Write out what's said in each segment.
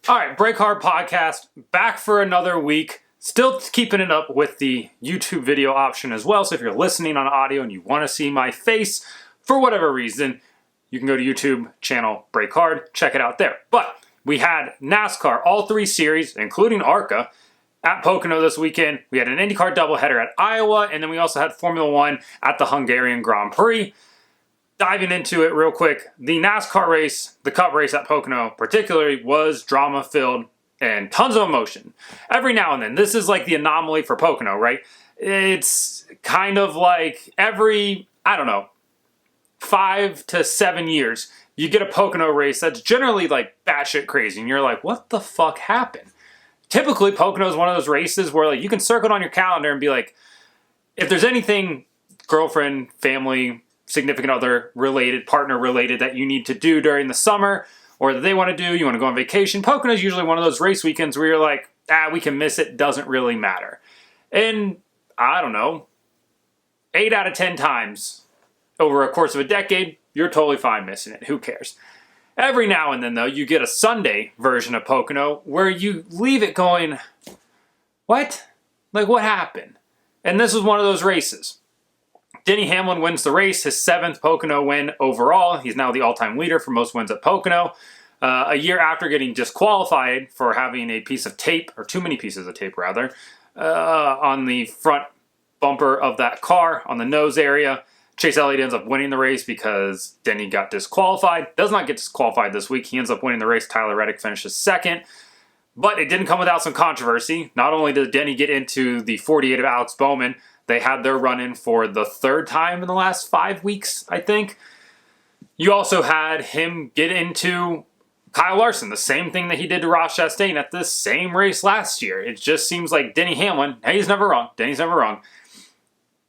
All right, BrakeHard Podcast, back for another week. Still keeping it up with the YouTube video option as well. So if you're listening on audio and you want to see my face for whatever reason, you can go to YouTube channel BrakeHard, check it out there. But we had NASCAR, all three series, including ARCA, at Pocono this weekend. We had an IndyCar doubleheader at Iowa, and then we also had Formula One at the Hungarian Grand Prix. Diving into it real quick, the NASCAR race, the Cup race at Pocono particularly, was drama-filled and tons of emotion. Every now and then, this is like the anomaly for Pocono, right? It's kind of like every, 5 to 7 years, you get a Pocono race that's generally like batshit crazy, and you're like, what the fuck happened? Typically, Pocono is one of those races where like you can circle it on your calendar and be like, if there's anything girlfriend, family, significant other related, partner related that you need to do during the summer or that they want to do, you want to go on vacation, Pocono is usually one of those race weekends where you're like, we can miss it, doesn't really matter. And 8 out of 10 times over a course of a decade, you're totally fine missing it. Who cares? Every now and then, though, you get a Sunday version of Pocono where you leave it going, what? Like, what happened? And this was one of those races. Denny Hamlin wins the race, his 7th Pocono win overall. He's now the all-time leader for most wins at Pocono. A year after getting disqualified for having a piece of tape, or too many pieces of tape rather, on the front bumper of that car, on the nose area. Chase Elliott ends up winning the race because Denny got disqualified. Does not get disqualified this week. He ends up winning the race. Tyler Reddick finishes 2nd. But it didn't come without some controversy. Not only did Denny get into the 48 of Alex Bowman, they had their run-in for the 3rd time in the last 5 weeks, I think. You also had him get into Kyle Larson, the same thing that he did to Ross Chastain at this same race last year. It just seems like Denny Hamlin, he's never wrong. Denny's never wrong.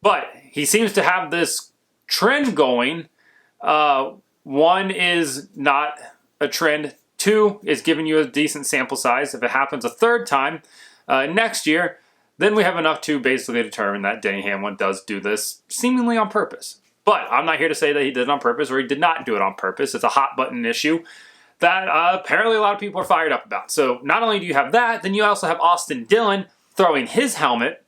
But he seems to have this trend going. One is not a trend. 2 is giving you a decent sample size. If it happens a 3rd time next year, then we have enough to basically determine that Denny Hamlin does do this seemingly on purpose. But I'm not here to say that he did it on purpose or he did not do it on purpose. It's a hot button issue that apparently a lot of people are fired up about. So not only do you have that, then you also have Austin Dillon throwing his helmet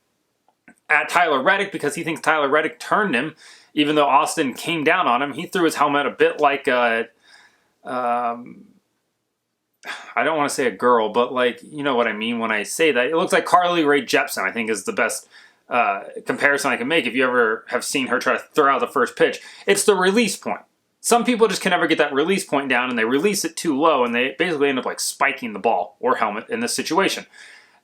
at Tyler Reddick because he thinks Tyler Reddick turned him, even though Austin came down on him. He threw his helmet a bit like I don't want to say a girl, but like, you know what I mean when I say that. It looks like Carly Rae Jepsen, I think, is the best comparison I can make if you ever have seen her try to throw out the first pitch. It's the release point. Some people just can never get that release point down, and they release it too low, and they basically end up like spiking the ball or helmet in this situation.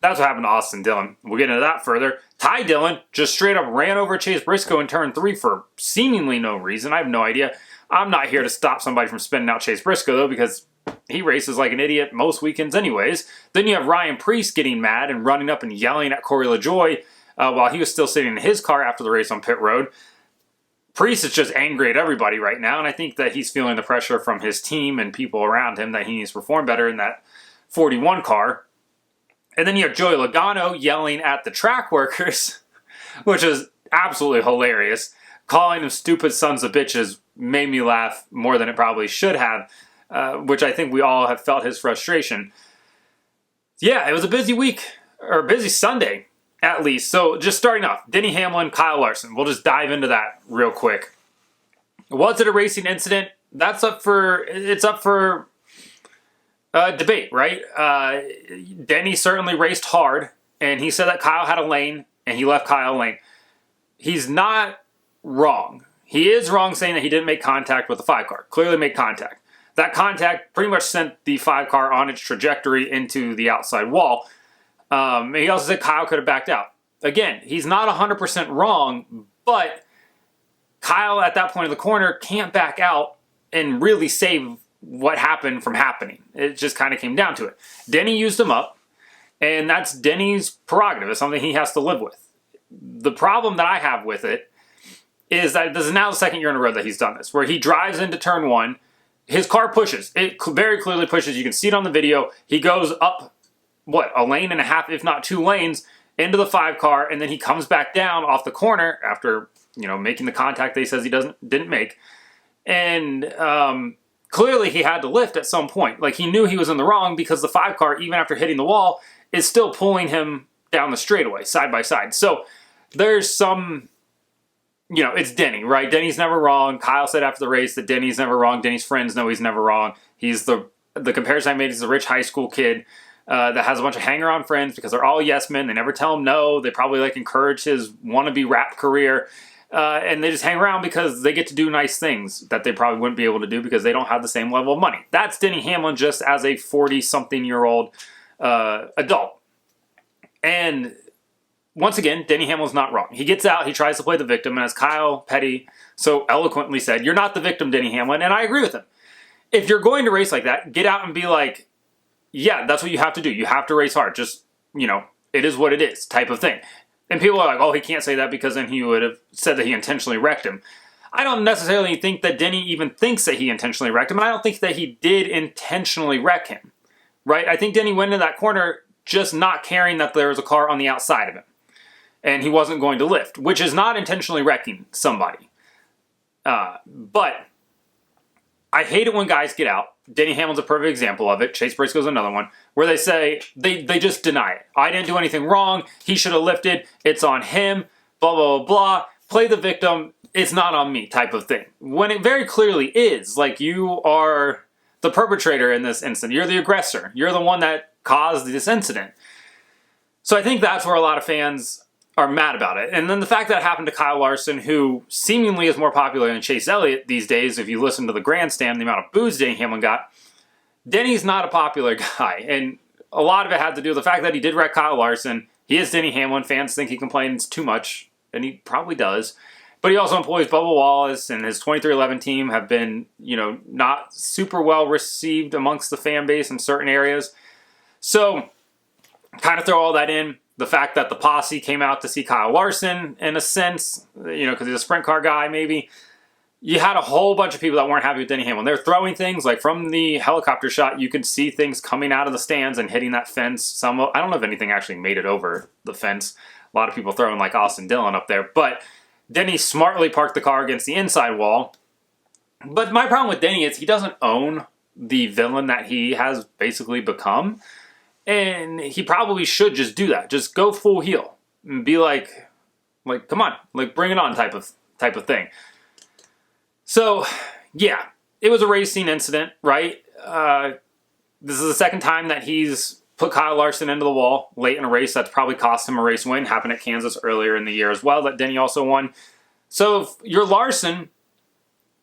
That's what happened to Austin Dillon. We'll get into that further. Ty Dillon just straight up ran over Chase Briscoe in turn 3 for seemingly no reason. I have no idea. I'm not here to stop somebody from spinning out Chase Briscoe, though, because he races like an idiot most weekends anyways. Then you have Ryan Preece getting mad and running up and yelling at Corey LaJoie while he was still sitting in his car after the race on pit road. Preece is just angry at everybody right now, and I think that he's feeling the pressure from his team and people around him that he needs to perform better in that 41 car. And then you have Joey Logano yelling at the track workers, which is absolutely hilarious. Calling them stupid sons of bitches made me laugh more than it probably should have. Which I think we all have felt his frustration. Yeah, it was a busy week, or a busy Sunday, at least. So just starting off, Denny Hamlin, Kyle Larson. We'll just dive into that real quick. Was it a racing incident? It's up for debate, right? Denny certainly raced hard, and he said that Kyle had a lane, and he left Kyle a lane. He's not wrong. He is wrong saying that he didn't make contact with the 5 car. Clearly made contact. That contact pretty much sent the 5 car on its trajectory into the outside wall. And he also said Kyle could have backed out. Again, he's not 100% wrong, but Kyle at that point in the corner can't back out and really save what happened from happening. It just kind of came down to it. Denny used him up, and that's Denny's prerogative. It's something he has to live with. The problem that I have with it is that this is now the 2nd year in a row that he's done this, where he drives into turn 1. His car pushes. It very clearly pushes. You can see it on the video. He goes up, a lane and a half, if not 2 lanes, into the 5 car, and then he comes back down off the corner after, making the contact that he says he didn't make. And clearly he had to lift at some point. Like, he knew he was in the wrong because the 5 car, even after hitting the wall, is still pulling him down the straightaway, side by side. So there's some, it's Denny, right? Denny's never wrong. Kyle said after the race that Denny's never wrong. Denny's friends know he's never wrong. He's the comparison I made is a rich high school kid that has a bunch of hanger-on friends because they're all yes men. They never tell him no. They probably encourage his wannabe rap career. And they just hang around because they get to do nice things that they probably wouldn't be able to do because they don't have the same level of money. That's Denny Hamlin just as a 40-something-year-old adult. And once again, Denny Hamlin's not wrong. He gets out, he tries to play the victim, and as Kyle Petty so eloquently said, you're not the victim, Denny Hamlin, and I agree with him. If you're going to race like that, get out and be like, yeah, that's what you have to do. You have to race hard. Just, it is what it is type of thing. And people are like, oh, he can't say that because then he would have said that he intentionally wrecked him. I don't necessarily think that Denny even thinks that he intentionally wrecked him, and I don't think that he did intentionally wreck him, right? I think Denny went into that corner just not caring that there was a car on the outside of him, and he wasn't going to lift, which is not intentionally wrecking somebody. But I hate it when guys get out. Denny Hamlin's a perfect example of it. Chase Briscoe's another one, where they say, they just deny it. I didn't do anything wrong. He should have lifted. It's on him. Blah, blah, blah, blah. Play the victim. It's not on me type of thing. When it very clearly is. Like, you are the perpetrator in this incident. You're the aggressor. You're the one that caused this incident. So I think that's where a lot of fans are mad about it. And then the fact that it happened to Kyle Larson, who seemingly is more popular than Chase Elliott these days, if you listen to the grandstand, the amount of booze Denny Hamlin got, Denny's not a popular guy. And a lot of it had to do with the fact that he did wreck Kyle Larson. He is Denny Hamlin. Fans think he complains too much, and he probably does. But he also employs Bubba Wallace, and his 2311 team have been, not super well received amongst the fan base in certain areas. So, kind of throw all that in. The fact that the posse came out to see Kyle Larson, in a sense, because he's a sprint car guy, maybe. You had a whole bunch of people that weren't happy with Denny Hamlin. They're throwing things, like from the helicopter shot, you could see things coming out of the stands and hitting that fence. I don't know if anything actually made it over the fence. A lot of people throwing like Austin Dillon up there. But Denny smartly parked the car against the inside wall. But my problem with Denny is he doesn't own the villain that he has basically become. And he probably should just do that. Just go full heel and be like, come on, bring it on type of thing. So, yeah, it was a racing incident, right? This is the second time that he's put Kyle Larson into the wall late in a race. That's probably cost him a race win. Happened at Kansas earlier in the year as well that Denny also won. So if you're Larson,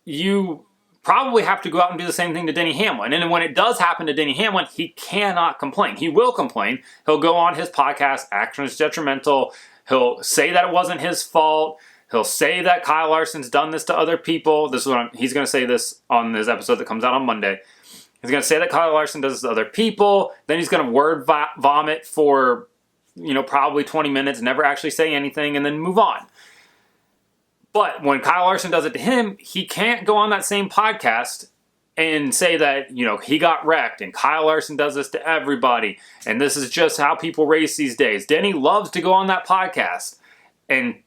you probably have to go out and do the same thing to Denny Hamlin. And when it does happen to Denny Hamlin, he cannot complain. He will complain. He'll go on his podcast, Action is Detrimental. He'll say that it wasn't his fault. He'll say that Kyle Larson's done this to other people. He's going to say this on this episode that comes out on Monday. He's going to say that Kyle Larson does this to other people. Then he's going to word vomit for, probably 20 minutes, never actually say anything, and then move on. But when Kyle Larson does it to him, he can't go on that same podcast and say that, he got wrecked and Kyle Larson does this to everybody. And this is just how people race these days. Denny loves to go on that podcast and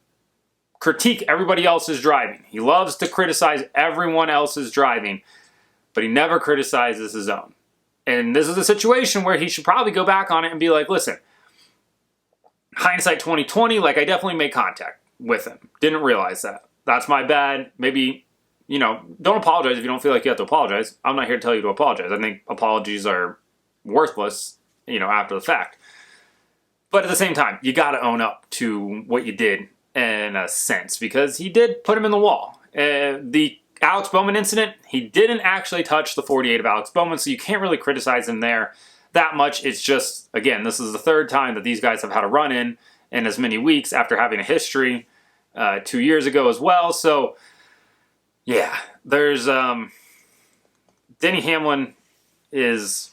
critique everybody else's driving. He loves to criticize everyone else's driving, but he never criticizes his own. And this is a situation where he should probably go back on it and be like, listen, hindsight 2020, I definitely made contact with him. Didn't realize that. That's my bad. Maybe, don't apologize if you don't feel like you have to apologize. I'm not here to tell you to apologize. I think apologies are worthless, after the fact. But at the same time, you got to own up to what you did in a sense, because he did put him in the wall. The Alex Bowman incident, he didn't actually touch the 48 of Alex Bowman, so you can't really criticize him there that much. It's just, again, this is the third time that these guys have had a run-in as many weeks after having a history 2 years ago as well. So, yeah, there's Denny Hamlin is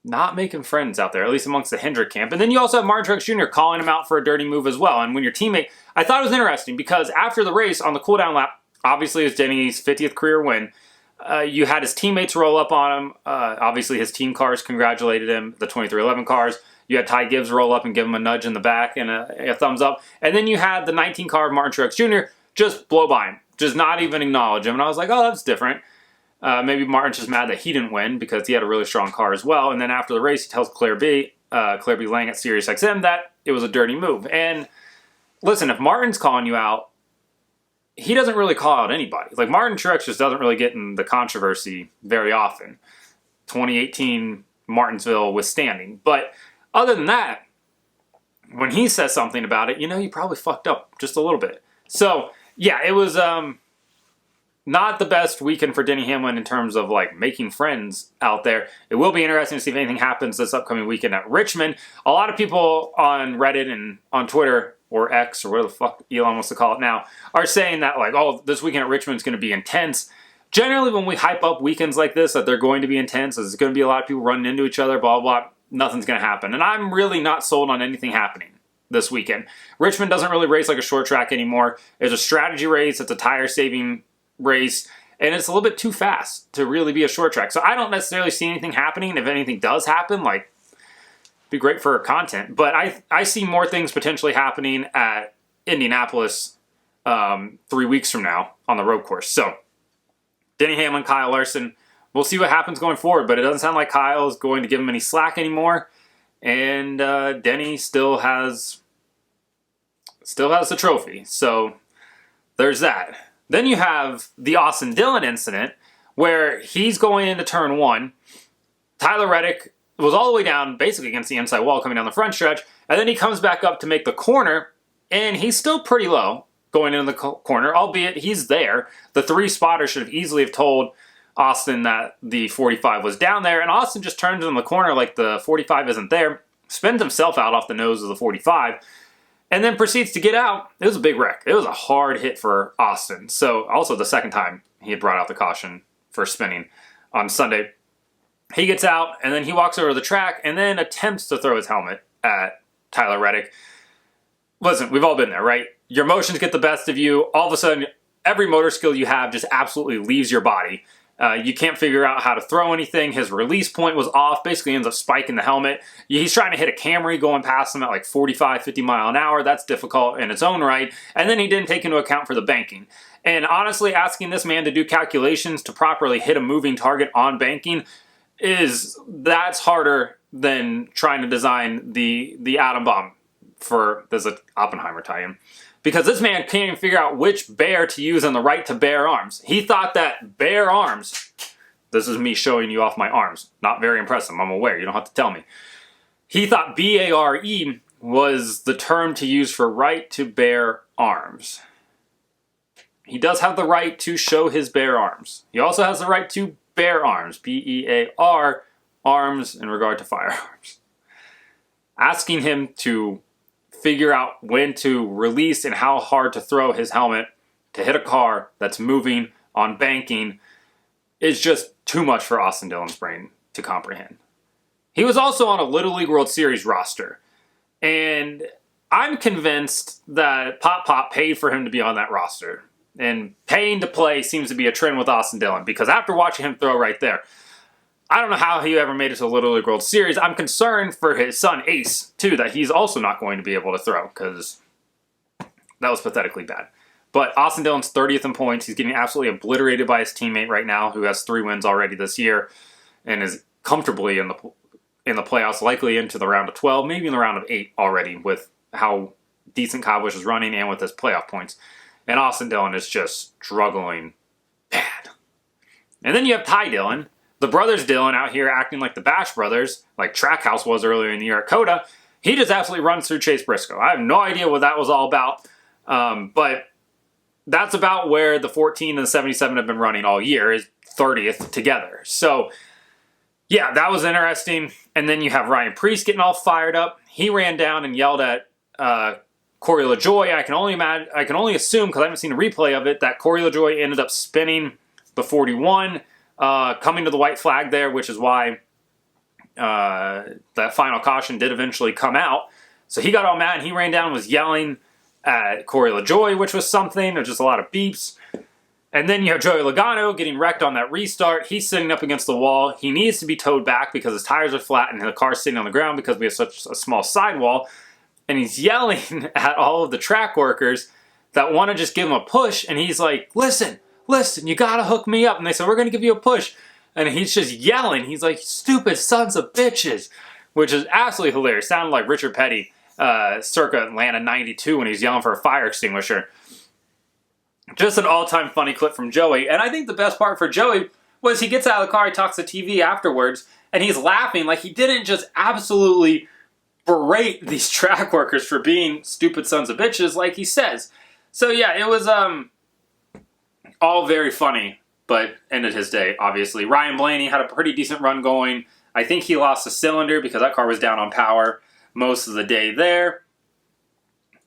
not making friends out there, at least amongst the Hendrick camp. And then you also have Martin Truex Jr. calling him out for a dirty move as well. And when your teammate, I thought it was interesting because after the race on the cooldown lap, obviously it was Denny's 50th career win. You had his teammates roll up on him. Obviously his team cars congratulated him, the 2311 cars. You had Ty Gibbs roll up and give him a nudge in the back and a thumbs up. And then you had the 19 car of Martin Truex Jr. just blow by him, just not even acknowledge him. And I was like, oh, that's different. Maybe Martin's just mad that he didn't win because he had a really strong car as well. And then after the race, he tells Claire B. Lang at SiriusXM that it was a dirty move. And listen, if Martin's calling you out, he doesn't really call out anybody. Like, Martin Truex just doesn't really get in the controversy very often. 2018 Martinsville withstanding. But other than that, when he says something about it, you probably fucked up just a little bit. So, yeah, it was not the best weekend for Denny Hamlin in terms of, making friends out there. It will be interesting to see if anything happens this upcoming weekend at Richmond. A lot of people on Reddit and on Twitter, or X, or whatever the fuck Elon wants to call it now, are saying that, this weekend at Richmond is going to be intense. Generally, when we hype up weekends like this, that they're going to be intense, there's going to be a lot of people running into each other, blah, blah, blah, nothing's going to happen. And I'm really not sold on anything happening this weekend. Richmond doesn't really race like a short track anymore. It's a strategy race. It's a tire-saving race. And it's a little bit too fast to really be a short track. So I don't necessarily see anything happening. If anything does happen, be great for content. But I see more things potentially happening at Indianapolis 3 weeks from now on the road course. So Denny Hamlin, Kyle Larson, we'll see what happens going forward. But it doesn't sound like Kyle is going to give him any slack anymore. And Denny still has the trophy. So there's that. Then you have the Austin Dillon incident where he's going into turn 1. Tyler Reddick was all the way down, basically against the inside wall coming down the front stretch, and then he comes back up to make the corner, and he's still pretty low going into the corner, albeit he's there. The 3 spotters should have easily told Austin that the 45 was down there, and Austin just turns in the corner like the 45 isn't there, spins himself out off the nose of the 45, and then proceeds to get out. It was a big wreck. It was a hard hit for Austin. So also the second time he had brought out the caution for spinning on Sunday. He gets out, and then he walks over to the track, and then attempts to throw his helmet at Tyler Reddick. Listen, we've all been there, right? Your emotions get the best of you. All of a sudden, every motor skill you have just absolutely leaves your body. You can't figure out how to throw anything. His release point was off. Basically ends up spiking the helmet. He's trying to hit a Camry going past him at 45, 50 mile an hour. That's difficult in its own right. And then he didn't take into account for the banking. And honestly, asking this man to do calculations to properly hit a moving target on banking that's harder than trying to design the atom bomb there's an Oppenheimer tie-in. Because this man can't even figure out which bear to use on the right to bare arms. He thought that bare arms, this is me showing you off my arms, not very impressive, I'm aware, you don't have to tell me. He thought BARE was the term to use for right to bear arms. He does have the right to show his bare arms. He also has the right to bear arms, BEAR, arms in regard to firearms. Asking him to figure out when to release and how hard to throw his helmet to hit a car that's moving on banking is just too much for Austin Dillon's brain to comprehend. He was also on a Little League World Series roster, and I'm convinced that Pop paid for him to be on that roster. And paying to play seems to be a trend with Austin Dillon, because after watching him throw right there, I don't know how he ever made it to the Little League World Series. I'm concerned for his son, Ace, too, that he's also not going to be able to throw, because that was pathetically bad. But Austin Dillon's 30th in points. He's getting absolutely obliterated by his teammate right now, who has 3 wins already this year, and is comfortably in the playoffs, likely into the round of 12, maybe in the round of 8 already, with how decent Kyle Busch is running and with his playoff points. And Austin Dillon is just struggling bad. And then you have Ty Dillon, the brothers Dillon out here acting like the Bash brothers, like Trackhouse was earlier in the year at COTA. He just absolutely runs through Chase Briscoe. I have no idea what that was all about, but that's about where the 14 and the 77 have been running all year, is 30th together. So, yeah, that was interesting. And then you have Ryan Preece getting all fired up. He ran down and yelled at Corey LaJoie. I can only assume, because I haven't seen a replay of it, that Corey LaJoie ended up spinning the 41, coming to the white flag there, which is why that final caution did eventually come out. So he got all mad, and he ran down and was yelling at Corey LaJoie, which was something. There's just a lot of beeps. And then you have Joey Logano getting wrecked on that restart. He's sitting up against the wall. He needs to be towed back because his tires are flat and the car's sitting on the ground because we have such a small sidewall. And he's yelling at all of the track workers that want to just give him a push. And he's like, listen, listen, you got to hook me up. And they said, we're going to give you a push. And he's just yelling. He's like, stupid sons of bitches, which is absolutely hilarious. Sounded like Richard Petty circa Atlanta 92 when he's yelling for a fire extinguisher. Just an all-time funny clip from Joey. And I think the best part for Joey was he gets out of the car, he talks to TV afterwards, and he's laughing like he didn't just absolutely berate these track workers for being stupid sons of bitches like he says. So yeah, it was all very funny, but ended his day, obviously. Ryan Blaney had a pretty decent run going. I think he lost a cylinder because that car was down on power most of the day there.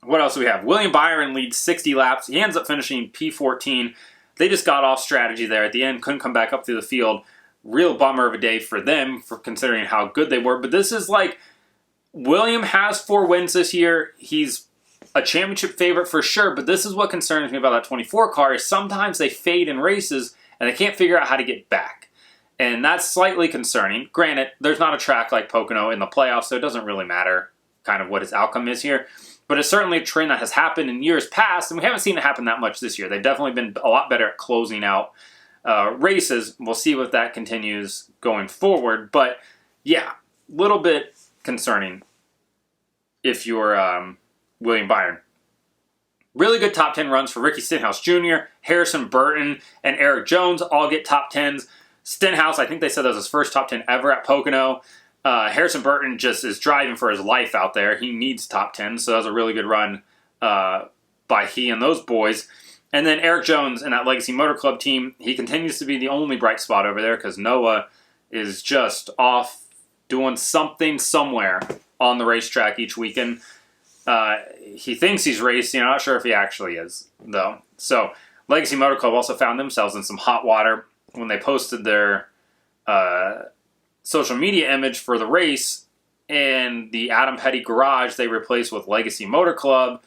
What else do we have? William Byron leads 60 laps. He ends up finishing P14. They just got off strategy there at the end, couldn't come back up through the field. Real bummer of a day for them, for considering how good they were. But this is like, William has 4 wins this year. He's a championship favorite for sure, but this is what concerns me about that 24 car is sometimes they fade in races and they can't figure out how to get back. And that's slightly concerning. Granted, there's not a track like Pocono in the playoffs, so it doesn't really matter kind of what his outcome is here. But it's certainly a trend that has happened in years past, and we haven't seen it happen that much this year. They've definitely been a lot better at closing out races. We'll see if that continues going forward. But yeah, a little bit concerning if you're William Byron. Really good top 10 runs for Ricky Stenhouse Jr., Harrison Burton, and Eric Jones all get top 10s. Stenhouse, I think they said that was his first top 10 ever at Pocono. Harrison Burton just is driving for his life out there. He needs top 10, so that was a really good run by he and those boys. And then Eric Jones and that Legacy Motor Club team, he continues to be the only bright spot over there because Noah is just off doing something somewhere on the racetrack each weekend. He thinks he's racing. I'm not sure if he actually is, though. So Legacy Motor Club also found themselves in some hot water when they posted their social media image for the race, and the Adam Petty garage they replaced with Legacy Motor Club.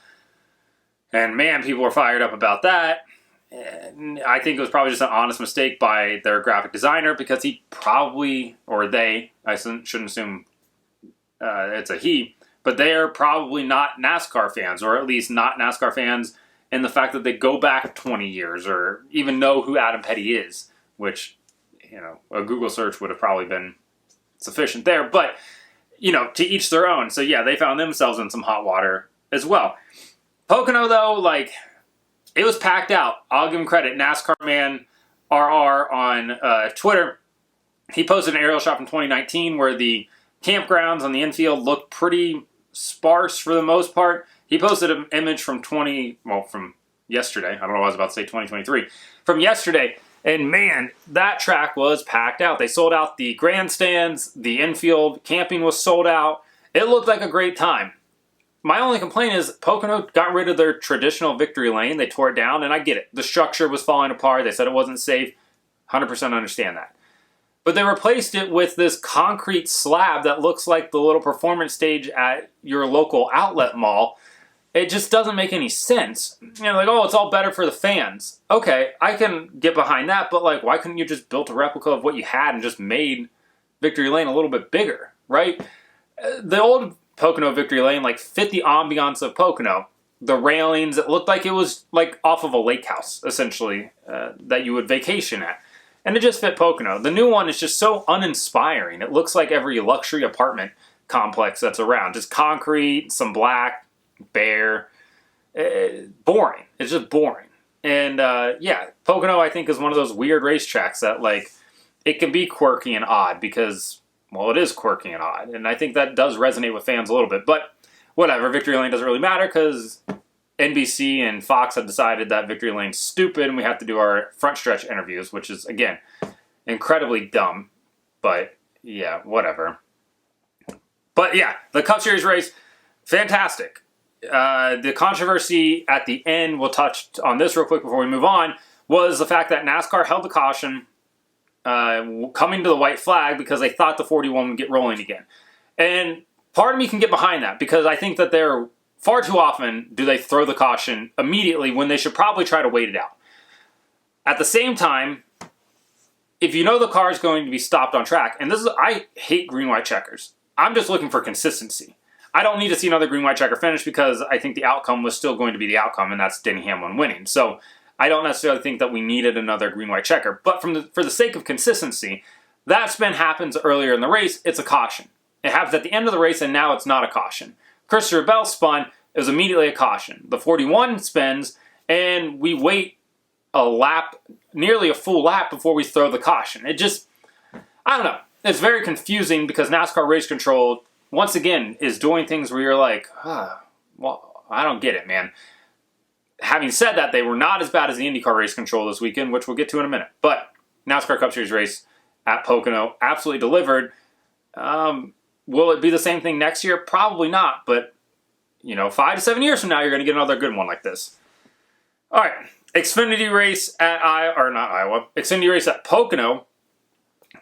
And man, people were fired up about that. And I think it was probably just an honest mistake by their graphic designer because he probably, or they, I shouldn't assume it's a he, but they are probably not NASCAR fans, or at least not NASCAR fans in the fact that they go back 20 years or even know who Adam Petty is, which, you know, a Google search would have probably been sufficient there. But, you know, to each their own. So, yeah, they found themselves in some hot water as well. Pocono, though, like, it was packed out. I'll give him credit. NASCAR Man RR on Twitter, he posted an aerial shot from 2019 where the campgrounds on the infield looked pretty sparse for the most part. He posted an image from from yesterday. I don't know why I was about to say 2023. From yesterday. And man, that track was packed out. They sold out the grandstands. The infield camping was sold out. It looked like a great time. My only complaint is Pocono got rid of their traditional victory lane. They tore it down, and I get it. The structure was falling apart. They said it wasn't safe. 100% understand that. But they replaced it with this concrete slab that looks like the little performance stage at your local outlet mall. It just doesn't make any sense. You know, like, oh, it's all better for the fans. Okay, I can get behind that, but like, why couldn't you just build a replica of what you had and just made Victory Lane a little bit bigger, right? The old Pocono Victory Lane, like, fit the ambiance of Pocono. The railings, it looked like it was like off of a lake house, essentially, that you would vacation at. And it just fit Pocono. The new one is just so uninspiring. It looks like every luxury apartment complex that's around. Just concrete, some black, bare, boring. It's just boring. And yeah, Pocono, I think, is one of those weird racetracks that, like, it can be quirky and odd because, well, it is quirky and odd. And I think that does resonate with fans a little bit. But whatever, Victory Lane doesn't really matter because NBC and Fox have decided that Victory Lane's stupid and we have to do our front stretch interviews, which is, again, incredibly dumb. But yeah, whatever. But yeah, the Cup Series race, fantastic. The controversy at the end, we'll touch on this real quick before we move on, was the fact that NASCAR held the caution coming to the white flag because they thought the 41 would get rolling again. And part of me can get behind that because I think that they're far too often do they throw the caution immediately when they should probably try to wait it out. At the same time, if you know the car is going to be stopped on track, and I hate green-white checkers. I'm just looking for consistency. I don't need to see another green-white checker finish because I think the outcome was still going to be the outcome, and that's Denny Hamlin winning. So I don't necessarily think that we needed another green-white checker. But for the sake of consistency, that spin happens earlier in the race. It's a caution. It happens at the end of the race, and now it's not a caution. Christopher Bell spun. It was immediately a caution. The 41 spins, and we wait a lap, nearly a full lap, before we throw the caution. It just, I don't know. It's very confusing because NASCAR Race Control, once again, is doing things where you're like, well, I don't get it, man. Having said that, they were not as bad as the IndyCar Race Control this weekend, which we'll get to in a minute. But NASCAR Cup Series race at Pocono absolutely delivered. Will it be the same thing next year? Probably not, but 5 to 7 years from now, you're going to get another good one like this. All right, Xfinity race at Xfinity race at Pocono.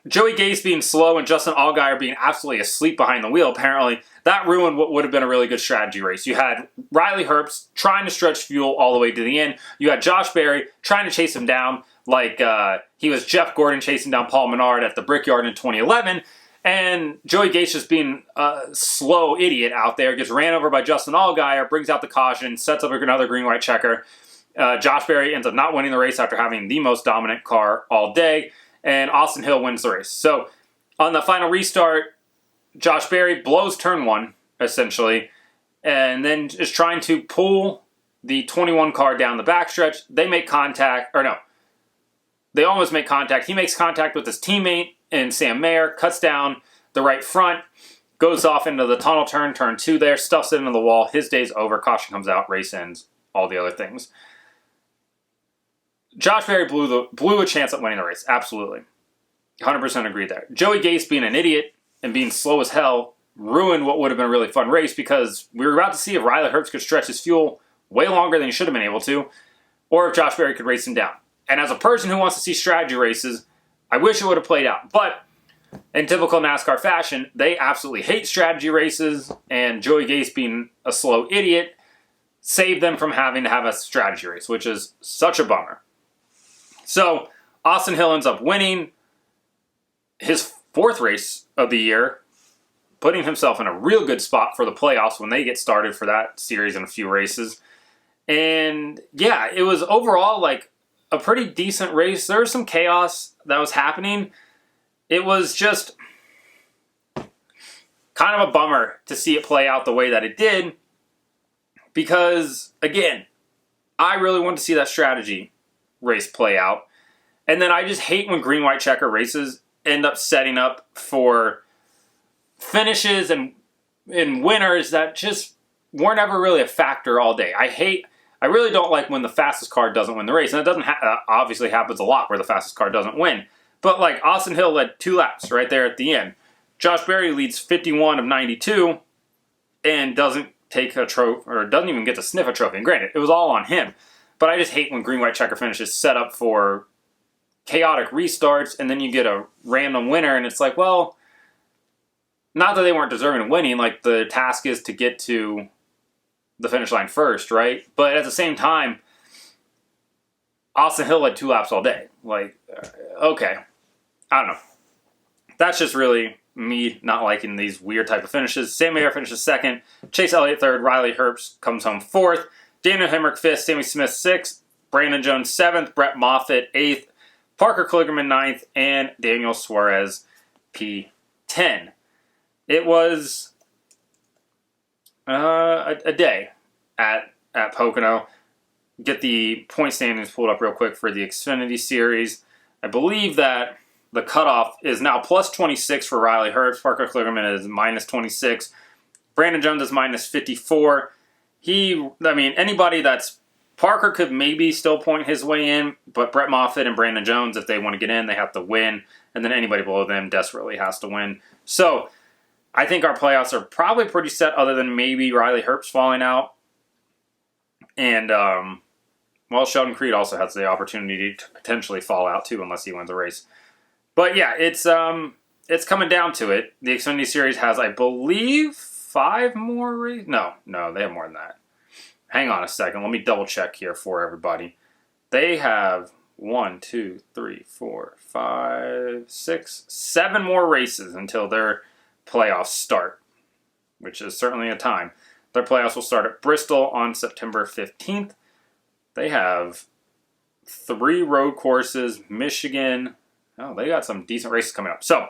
Joey Gase being slow and Justin Allgaier being absolutely asleep behind the wheel, apparently, that ruined what would have been a really good strategy race. You had Riley Herbst trying to stretch fuel all the way to the end. You had Josh Berry trying to chase him down like he was Jeff Gordon chasing down Paul Menard at the Brickyard in 2011. And Joey Gase just being a slow idiot out there, gets ran over by Justin Allgaier, brings out the caution, sets up another green-white checker. Josh Berry ends up not winning the race after having the most dominant car all day. And Austin Hill wins the race. So on the final restart, Josh Berry blows turn 1, essentially, and then is trying to pull the 21 car down the backstretch. They make contact, they almost make contact. He makes contact with his teammate and Sam Mayer, cuts down the right front, goes off into the tunnel turn 2 there, stuffs it into the wall. His day's over, caution comes out, race ends, all the other things. Josh Berry blew a chance at winning the race, absolutely. 100% agree there. Joey Gase being an idiot and being slow as hell ruined what would have been a really fun race because we were about to see if Riley Herbst could stretch his fuel way longer than he should have been able to, or if Josh Berry could race him down. And as a person who wants to see strategy races, I wish it would have played out. But in typical NASCAR fashion, they absolutely hate strategy races, and Joey Gase being a slow idiot saved them from having to have a strategy race, which is such a bummer. So, Austin Hill ends up winning his 4th race of the year, putting himself in a real good spot for the playoffs when they get started for that series in a few races. And, yeah, it was overall, like, a pretty decent race. There was some chaos that was happening. It was just kind of a bummer to see it play out the way that it did because, again, I really wanted to see that strategy race play out. And then I just hate when green-white checker races end up setting up for finishes and winners that just weren't ever really a factor all day. I really don't like when the fastest car doesn't win the race. And it doesn't obviously happens a lot where the fastest car doesn't win. But like Austin Hill led 2 laps right there at the end. Josh Berry leads 51 of 92 and doesn't take a trophy, or doesn't even get to sniff a trophy. And granted, it was all on him. But I just hate when green-white checker finishes set up for chaotic restarts, and then you get a random winner, and it's like, well, not that they weren't deserving of winning, like the task is to get to the finish line first, right? But at the same time, Austin Hill led 2 laps all day. Like, okay. I don't know. That's just really me not liking these weird type of finishes. Sam Mayer finishes 2nd, Chase Elliott 3rd, Riley Herbst comes home 4th, Daniel Hemrick 5th, Sammy Smith 6th, Brandon Jones 7th, Brett Moffitt 8th, Parker Kligerman 9th, and Daniel Suarez P10. It was a day at Pocono. Get the point standings pulled up real quick for the Xfinity Series. I believe that the cutoff is now plus 26 for Riley Herbst. Parker Kligerman is minus 26. Brandon Jones is minus 54. Anybody that's Parker could maybe still point his way in, but Brett Moffitt and Brandon Jones, if they want to get in, they have to win. And then anybody below them desperately has to win. So I think our playoffs are probably pretty set other than maybe Riley Herbst falling out. And, Sheldon Creed also has the opportunity to potentially fall out too unless he wins a race. But yeah, it's coming down to it. The Xfinity Series has, I believe, 5 more races. No, they have more than that. Hang on a second. Let me double check here for everybody. They have 1, 2, 3, 4, 5, 6, 7 more races until their playoffs start, which is certainly a time. Their playoffs will start at Bristol on September 15th. They have 3 road courses, Michigan. Oh, they got some decent races coming up. So,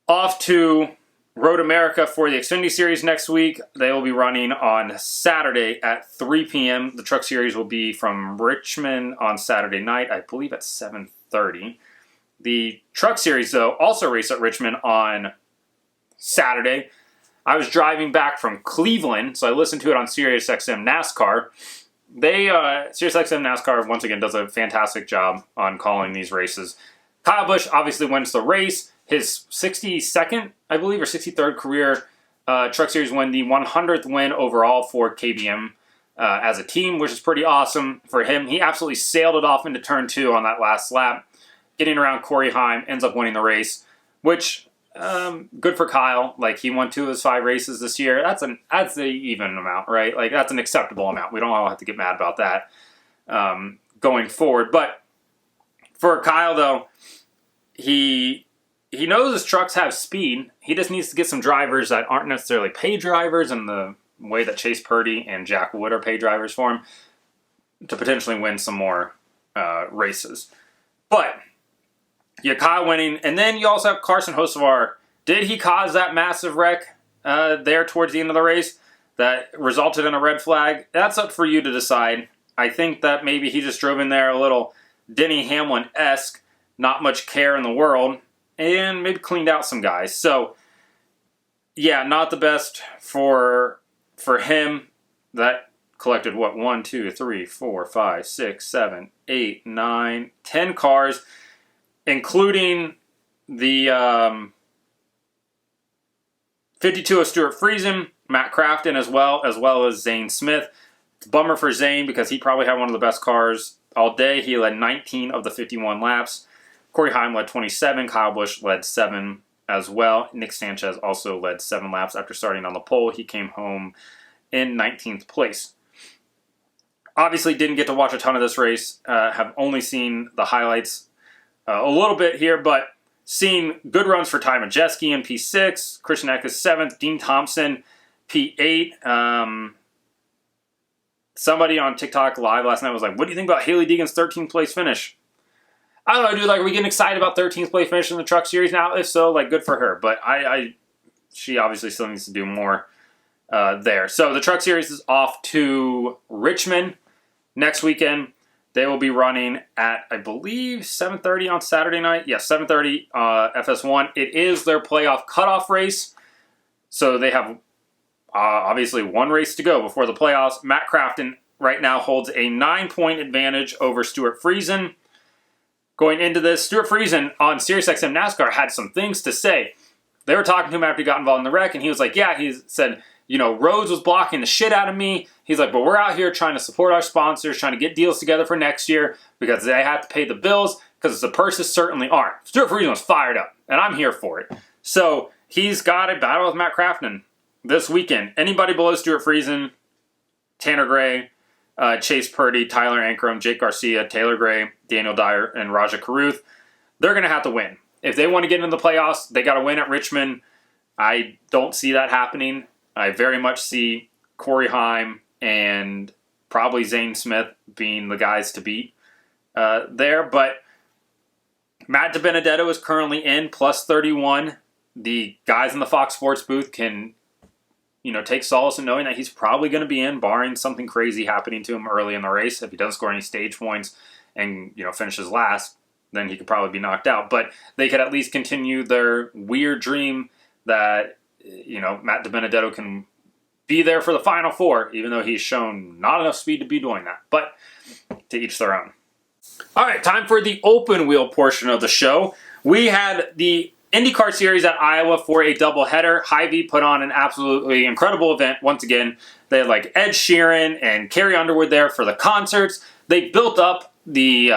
off to Road America for the Xfinity Series next week. They will be running on Saturday at 3 p.m. The Truck Series will be from Richmond on Saturday night, I believe at 7:30. The Truck Series, though, also race at Richmond on Saturday. I was driving back from Cleveland, so I listened to it on SiriusXM NASCAR. SiriusXM NASCAR, once again, does a fantastic job on calling these races. Kyle Busch obviously wins the race. His 62nd, I believe, or 63rd career Truck Series win, the 100th win overall for KBM as a team, which is pretty awesome for him. He absolutely sailed it off into turn 2 on that last lap, getting around Corey Heim, ends up winning the race, which... good for Kyle. Like, he won 2 of his 5 races this year. That's an even amount, right? Like, that's an acceptable amount. We don't all have to get mad about that going forward. But for Kyle, though, he knows his trucks have speed. He just needs to get some drivers that aren't necessarily paid drivers in the way that Chase Purdy and Jack Wood are paid drivers for him to potentially win some more races. But you have Kyle winning, and then you also have Carson Hocevar. Did he cause that massive wreck there towards the end of the race that resulted in a red flag? That's up for you to decide. I think that maybe he just drove in there a little Denny Hamlin-esque, not much care in the world, and maybe cleaned out some guys. So, yeah, not the best for him. That collected, 1, 2, 3, 4, 5, 6, 7, 8, 9, 10 cars, including the 52 of Stuart Friesen, Matt Crafton as well as Zane Smith. It's a bummer for Zane because he probably had one of the best cars all day. He led 19 of the 51 laps. Corey Heim led 27. Kyle Busch led 7 as well. Nick Sanchez also led 7 laps after starting on the pole. He came home in 19th place. Obviously didn't get to watch a ton of this race. Have only seen the highlights a little bit here, but seeing good runs for Ty Majeski in P6, Christian Eckes 7th, Dean Thompson P8. Somebody on TikTok live last night was like, what do you think about Hailie Deegan's 13th place finish? I don't know, dude. Like, are we getting excited about 13th place finish in the Truck Series now? If so, like, good for her. But she obviously still needs to do more there. So the Truck Series is off to Richmond next weekend. They will be running at, I believe, 7:30 on Saturday night. Yeah, 7:30 FS1. It is their playoff cutoff race. So they have obviously one race to go before the playoffs. Matt Crafton right now holds a 9-point advantage over Stuart Friesen. Going into this, Stuart Friesen on SiriusXM NASCAR had some things to say. They were talking to him after he got involved in the wreck, and he was like, yeah, he said, Rhodes was blocking the shit out of me. He's like, but we're out here trying to support our sponsors, trying to get deals together for next year because they have to pay the bills because the purses certainly aren't. Stuart Friesen was fired up, and I'm here for it. So he's got a battle with Matt Crafton this weekend. Anybody below Stuart Friesen, Tanner Gray, Chase Purdy, Tyler Ankrum, Jake Garcia, Taylor Gray, Daniel Dyer, and Raja Carruth, they're going to have to win. If they want to get into the playoffs, they got to win at Richmond. I don't see that happening. I very much see Corey Heim and probably Zane Smith being the guys to beat there. But Matt DiBenedetto is currently in plus 31. The guys in the Fox Sports booth can, take solace in knowing that he's probably going to be in, barring something crazy happening to him early in the race. If he doesn't score any stage points and, finishes last, then he could probably be knocked out. But they could at least continue their weird dream that, Matt DiBenedetto can be there for the Final Four, even though he's shown not enough speed to be doing that. But to each their own. All right, time for the open wheel portion of the show. We had the IndyCar Series at Iowa for a doubleheader. Hy-Vee put on an absolutely incredible event. Once again, they had like Ed Sheeran and Carrie Underwood there for the concerts. They built up the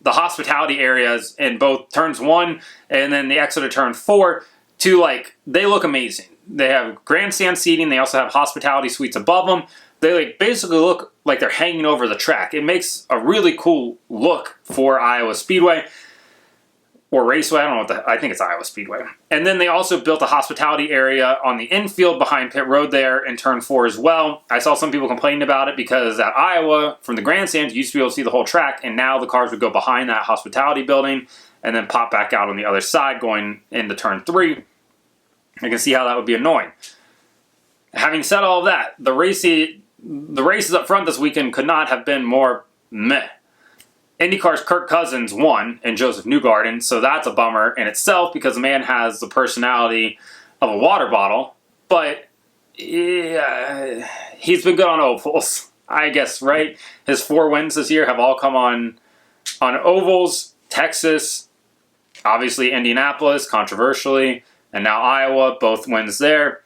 hospitality areas in both turns 1 and then the exit of turn 4 to they look amazing. They have grandstand seating. They also have hospitality suites above them. They basically look like they're hanging over the track. It makes a really cool look for Iowa Speedway. or Raceway. I don't know I think it's Iowa Speedway. And then they also built a hospitality area on the infield behind pit road there in turn 4 as well. I saw some people complaining about it because at Iowa, from the grandstands, you used to be able to see the whole track, and now the cars would go behind that hospitality building and then pop back out on the other side going into turn 3. I can see how that would be annoying. Having said all of that, the races up front this weekend could not have been more meh. IndyCar's Kirk Cousins won and Joseph Newgarden, so that's a bummer in itself because the man has the personality of a water bottle. But yeah, he's been good on ovals, I guess, right? His 4 wins this year have all come on ovals. Texas, obviously Indianapolis, controversially, and now Iowa, both wins there.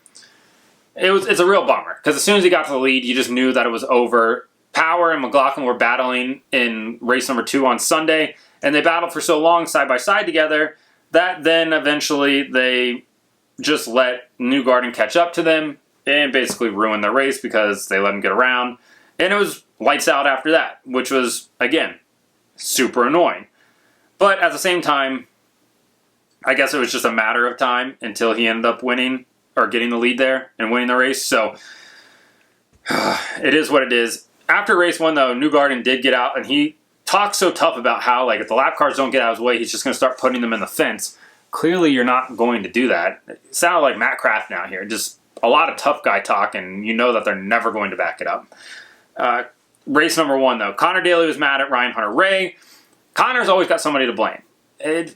It's a real bummer because as soon as he got to the lead, you just knew that it was over. Power and McLaughlin were battling in race number 2 on Sunday, and they battled for so long side by side together that then eventually they just let Newgarden catch up to them and basically ruin their race because they let him get around. And it was lights out after that, which was, again, super annoying. But at the same time, I guess it was just a matter of time until he ended up winning or getting the lead there and winning the race. So it is what it is. After race 1, though, Newgarden did get out, and he talked so tough about how, like, if the lap cars don't get out of his way, he's just going to start putting them in the fence. Clearly, you're not going to do that. It sounded like Matt Kraft now here. Just a lot of tough guy talk, and you know that they're never going to back it up. Race number 1, though. Connor Daly was mad at Ryan Hunter-Reay. Connor's always got somebody to blame.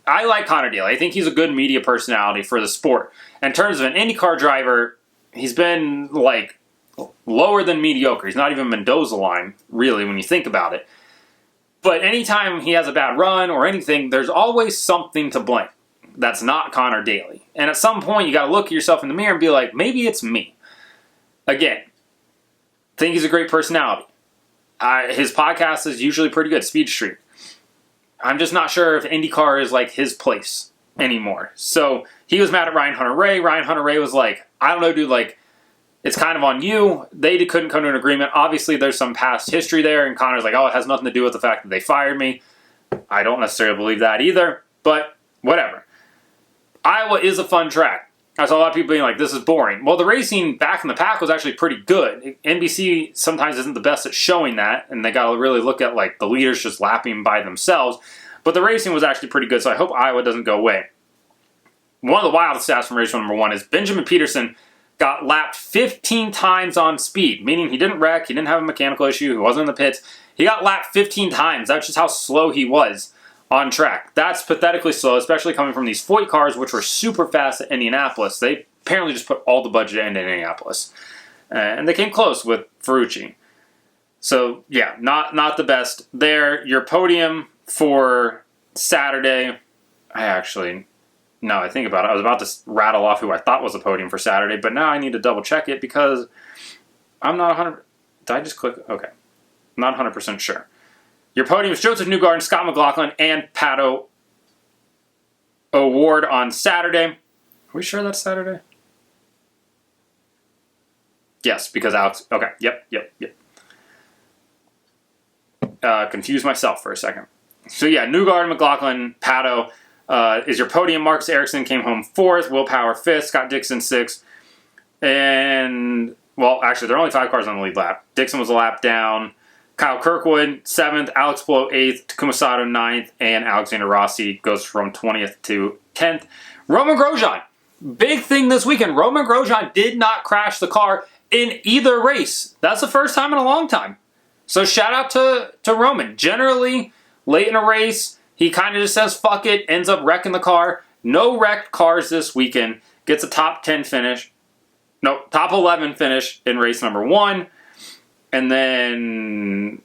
I like Connor Daly. I think he's a good media personality for the sport. In terms of an IndyCar driver, he's been, like, lower than mediocre. He's not even Mendoza line, really, when you think about it. But anytime he has a bad run or anything, there's always something to blame. That's not Connor Daly. And at some point, you got to look at yourself in the mirror and be like, maybe it's me. Again, think he's a great personality. His podcast is usually pretty good, Speed Street. I'm just not sure if IndyCar is like his place anymore. So he was mad at Ryan Hunter-Reay. Ryan Hunter-Reay was like, I don't know, dude, like, it's kind of on you. They couldn't come to an agreement. Obviously, there's some past history there, and Connor's like, oh, it has nothing to do with the fact that they fired me. I don't necessarily believe that either, but whatever. Iowa is a fun track. I saw a lot of people being like, this is boring. Well, the racing back in the pack was actually pretty good. NBC sometimes isn't the best at showing that, and they got to really look at like the leaders just lapping by themselves. But the racing was actually pretty good, so I hope Iowa doesn't go away. One of the wildest stats from race number 1 is Benjamin Peterson got lapped 15 times on speed, meaning he didn't wreck, he didn't have a mechanical issue, he wasn't in the pits. He got lapped 15 times. That's just how slow he was on track. That's pathetically slow, especially coming from these Foyt cars, which were super fast at Indianapolis. They apparently just put all the budget into Indianapolis. And they came close with Ferrucci. So, yeah, not the best there. Your podium for Saturday, now I think about it, I was about to rattle off who I thought was the podium for Saturday, but now I need to double check it because I'm not 100%. Did I just click? Okay. I'm not 100% sure. Your podium is Joseph Newgarden, Scott McLaughlin, and Pato O'Ward on Saturday. Are we sure that's Saturday? Yes, because Alex... Okay, yep. Confused myself for a second. So yeah, Newgarden, McLaughlin, Pato is your podium. Marcus Ericsson came home 4th, Will Power 5th, Scott Dixon 6th. And, well, actually, there are only 5 cars on the lead lap. Dixon was a lap down. Kyle Kirkwood, 7th, Alex Blow, 8th, Takuma Sato, 9th, and Alexander Rossi goes from 20th to 10th. Roman Grosjean, big thing this weekend. Roman Grosjean did not crash the car in either race. That's the first time in a long time. So shout out to Roman. Generally, late in a race, he kind of just says, fuck it, ends up wrecking the car. No wrecked cars this weekend. Gets a top 10 finish. No, top 11 finish in race number 1. And then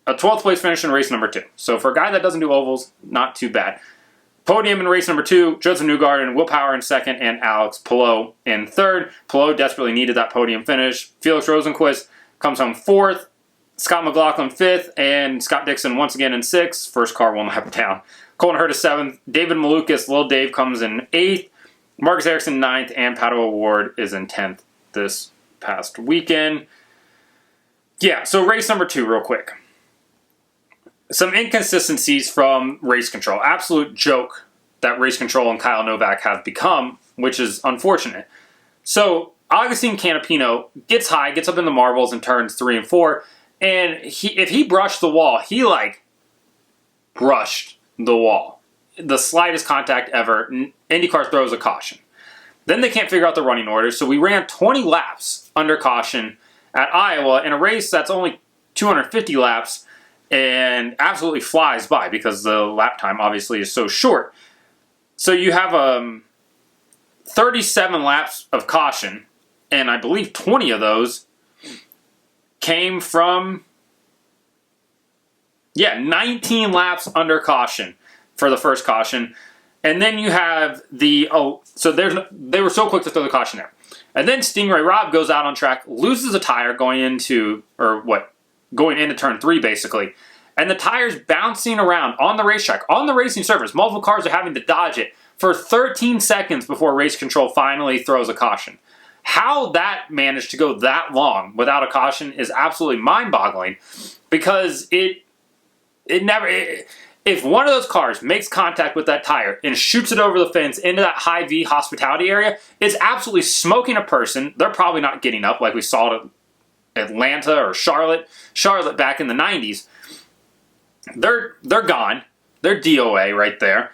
a 12th place finish in race number 2. So for a guy that doesn't do ovals, not too bad. Podium in race number 2, Joseph Newgarden, Will Power in 2nd, and Alex Palou in 3rd. Palou desperately needed that podium finish. Felix Rosenquist comes home 4th. Scott McLaughlin 5th, and Scott Dixon once again in 6th. First car one lap down. Colton Hurta 7th. David Malukas, Lil Dave comes in 8th. Marcus Ericsson 9th, and Pato O'Ward is in 10th this past weekend. Yeah, so race number 2 real quick. Some inconsistencies from race control. Absolute joke that Race Control and Kyle Novak have become, which is unfortunate. So Agustin Canapino gets high, gets up in the marbles in turns 3 and 4, and if he brushed the wall, he brushed the wall. The slightest contact ever. IndyCar throws a caution. Then they can't figure out the running order, so we ran 20 laps under caution at Iowa in a race that's only 250 laps and absolutely flies by because the lap time obviously is so short. So you have 37 laps of caution, and I believe 20 of those came from 19 laps under caution for the first caution. And then you have they were so quick to throw the caution there. And then Stingray Robb goes out on track, loses a tire going into turn 3 basically. And the tire's bouncing around on the racetrack, on the racing surface. Multiple cars are having to dodge it for 13 seconds before Race Control finally throws a caution. How that managed to go that long without a caution is absolutely mind-boggling, because if one of those cars makes contact with that tire and shoots it over the fence into that high V hospitality area, it's absolutely smoking a person. They're probably not getting up like we saw at Atlanta or Charlotte back in the 90s. They're gone. They're DOA right there.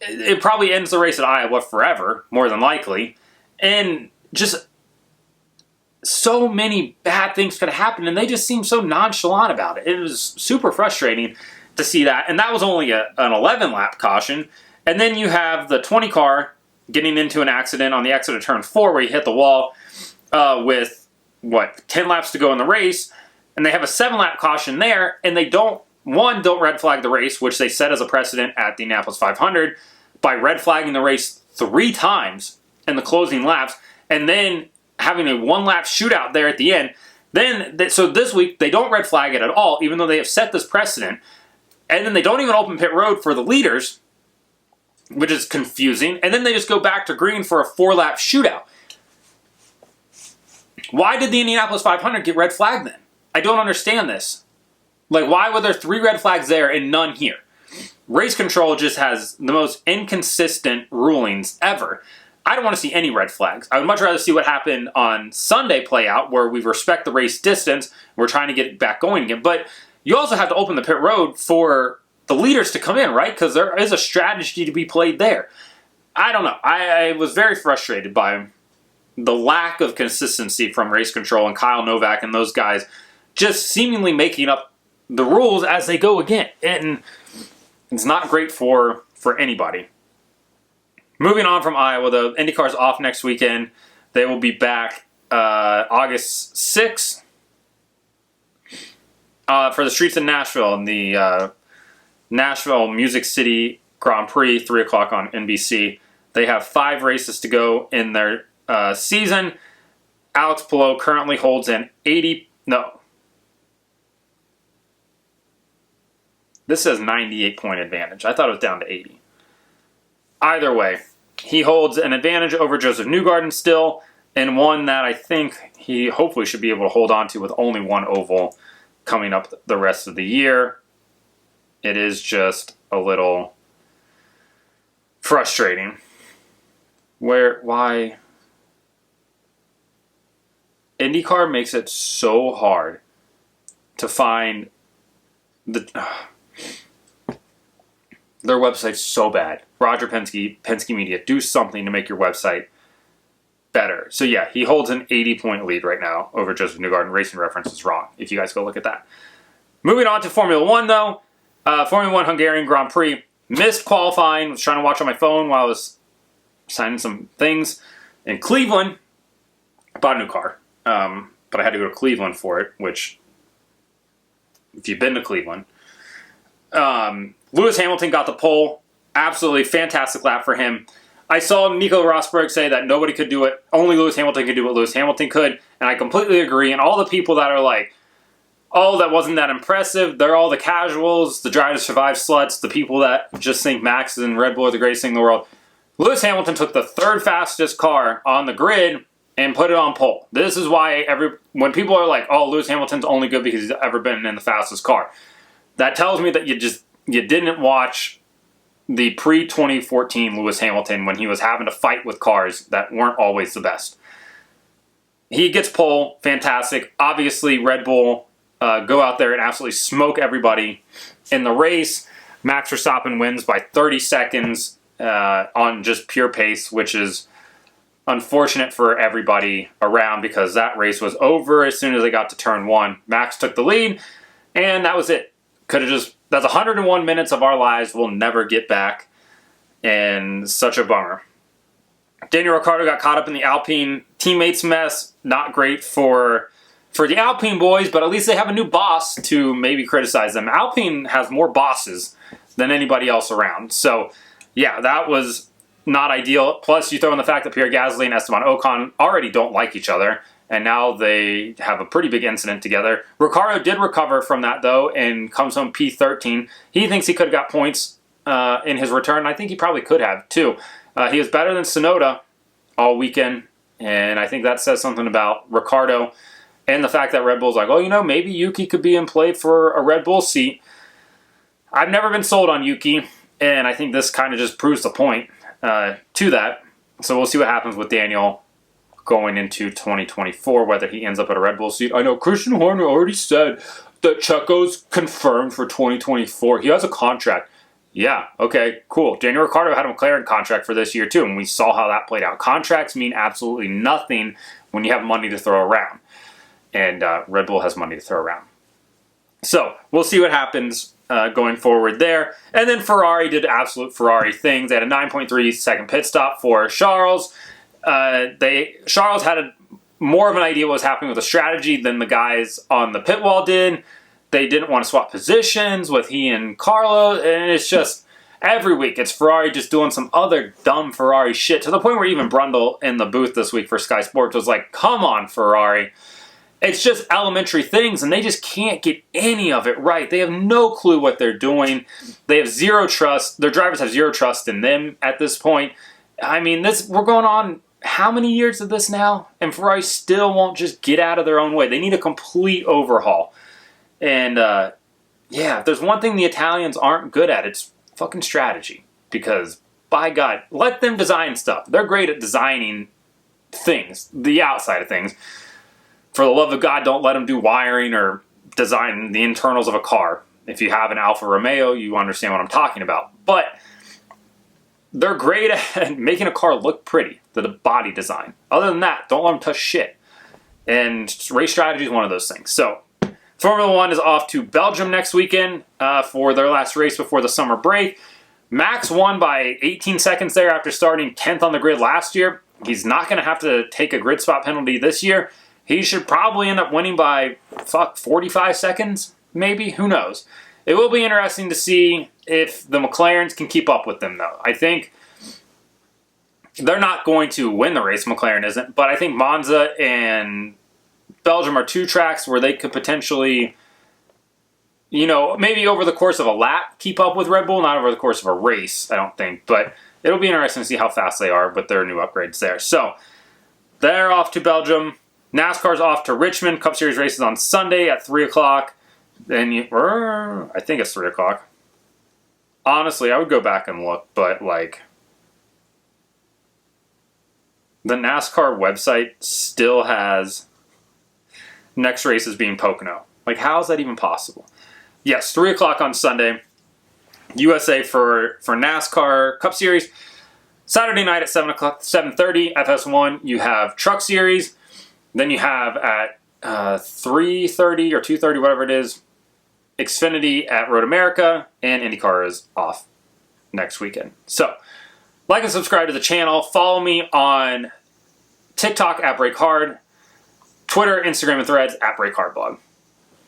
It probably ends the race at Iowa forever, more than likely. And just so many bad things could have happened, and they just seem so nonchalant about it. It was super frustrating to see that. And that was only an 11-lap caution. And then you have the 20 car getting into an accident on the exit of turn 4 where he hit the wall with, 10 laps to go in the race. And they have a 7-lap caution there, and they don't red flag the race, which they set as a precedent at the Indianapolis 500 by red flagging the race 3 times in the closing laps, and then having a 1-lap shootout there at the end. So this week, they don't red flag it at all, even though they have set this precedent. And then they don't even open pit road for the leaders, which is confusing. And then they just go back to green for a 4-lap shootout. Why did the Indianapolis 500 get red flagged then? I don't understand this. Why were there 3 red flags there and none here? Race Control just has the most inconsistent rulings ever. I don't want to see any red flags. I would much rather see what happened on Sunday play out, where we respect the race distance. We're trying to get it back going again. But you also have to open the pit road for the leaders to come in, right? Because there is a strategy to be played there. I don't know. I was very frustrated by the lack of consistency from Race Control and Kyle Novak and those guys just seemingly making up the rules as they go again. And it's not great for anybody. Moving on from Iowa, though, IndyCar's off next weekend. They will be back August 6th for the streets of Nashville in the Nashville Music City Grand Prix, 3 o'clock on NBC. They have 5 races to go in their season. Alex Palou currently holds an this says 98-point advantage. I thought it was down to 80. Either way, he holds an advantage over Joseph Newgarden still, and one that I think he hopefully should be able to hold on to with only 1 oval coming up the rest of the year. It is just a little frustrating. Why? IndyCar makes it so hard to find their website's so bad. Roger Penske Media, do something to make your website better. So yeah, he holds an 80-point lead right now over Joseph Newgarden. Racing Reference is wrong, if you guys go look at that. Moving on to Formula 1, though. Formula 1 Hungarian Grand Prix. Missed qualifying. Was trying to watch on my phone while I was signing some things. In Cleveland, I bought a new car. But I had to go to Cleveland for it, which, if you've been to Cleveland. Lewis Hamilton got the pole. Absolutely fantastic lap for him. I saw Nico Rosberg say that nobody could do it. Only Lewis Hamilton could do what Lewis Hamilton could. And I completely agree. And all the people that are like, oh, that wasn't that impressive, they're all the casuals, the Drive to Survive sluts, the people that just think Max and Red Bull are the greatest thing in the world. Lewis Hamilton took the 3rd fastest car on the grid and put it on pole. This is why when people are like, oh, Lewis Hamilton's only good because he's ever been in the fastest car, that tells me that you didn't watch the pre-2014 Lewis Hamilton when he was having to fight with cars that weren't always the best. He gets pole, fantastic. Obviously, Red Bull go out there and absolutely smoke everybody. In the race, Max Verstappen wins by 30 seconds on just pure pace, which is unfortunate for everybody around because that race was over as soon as they got to turn 1. Max took the lead, and that was it. That's 101 minutes of our lives we'll never get back, and such a bummer. Daniel Ricciardo got caught up in the Alpine teammates mess. Not great for the Alpine boys, but at least they have a new boss to maybe criticize them. Alpine has more bosses than anybody else around. So, yeah, that was not ideal. Plus, you throw in the fact that Pierre Gasly and Esteban Ocon already don't like each other, and now they have a pretty big incident together. Ricciardo did recover from that, though, and comes home P13. He thinks he could have got points in his return. I think he probably could have, too. He was better than Tsunoda all weekend, and I think that says something about Ricciardo and the fact that Red Bull's like, oh, maybe Yuki could be in play for a Red Bull seat. I've never been sold on Yuki, and I think this kind of just proves the point to that. So we'll see what happens with Daniel going into 2024, whether he ends up at a Red Bull seat. I know Christian Horner already said that Checo's confirmed for 2024. He has a contract. Yeah, okay, cool. Daniel Ricciardo had a McLaren contract for this year, too, and we saw how that played out. Contracts mean absolutely nothing when you have money to throw around, and Red Bull has money to throw around. So, we'll see what happens going forward there. And then Ferrari did absolute Ferrari things. They had a 9.3 second pit stop for Charles. Charles had more of an idea what was happening with the strategy than the guys on the pit wall did. They didn't want to swap positions with he and Carlos, and it's just every week it's Ferrari just doing some other dumb Ferrari shit to the point where even Brundle in the booth this week for Sky Sports was like, come on, Ferrari. It's just elementary things, and they just can't get any of it right. They have no clue what they're doing. They have zero trust. Their drivers have zero trust in them at this point. I mean, we're going on how many years of this now? And Ferrari still won't just get out of their own way. They need a complete overhaul. And, if there's one thing the Italians aren't good at, it's fucking strategy. Because, by God, let them design stuff. They're great at designing things, the outside of things. For the love of God, don't let them do wiring or design the internals of a car. If you have an Alfa Romeo, you understand what I'm talking about. But they're great at making a car look pretty, the body design. Other than that, don't let them touch shit. And race strategy is one of those things. So, Formula 1 is off to Belgium next weekend for their last race before the summer break. Max won by 18 seconds there after starting 10th on the grid last year. He's not going to have to take a grid spot penalty this year. He should probably end up winning by, 45 seconds, maybe? Who knows? It will be interesting to see if the McLarens can keep up with them, though. I think they're not going to win the race, McLaren isn't, but I think Monza and Belgium are two tracks where they could potentially, maybe over the course of a lap keep up with Red Bull, not over the course of a race, I don't think. But it'll be interesting to see how fast they are with their new upgrades there. So, they're off to Belgium. NASCAR's off to Richmond. Cup Series races on Sunday at 3 o'clock. Then I think it's 3 o'clock. Honestly, I would go back and look, but, the NASCAR website still has next race as being Pocono. How is that even possible? Yes, 3 o'clock on Sunday. USA for NASCAR Cup Series. Saturday night at 7 o'clock, 7:30, FS1, you have Truck Series. Then you have at 3:30 or 2:30, whatever it is, Xfinity at Road America, and IndyCar is off next weekend. So, like and subscribe to the channel. Follow me on TikTok at BrakeHard, Twitter, Instagram, and Threads at BrakeHardBlog.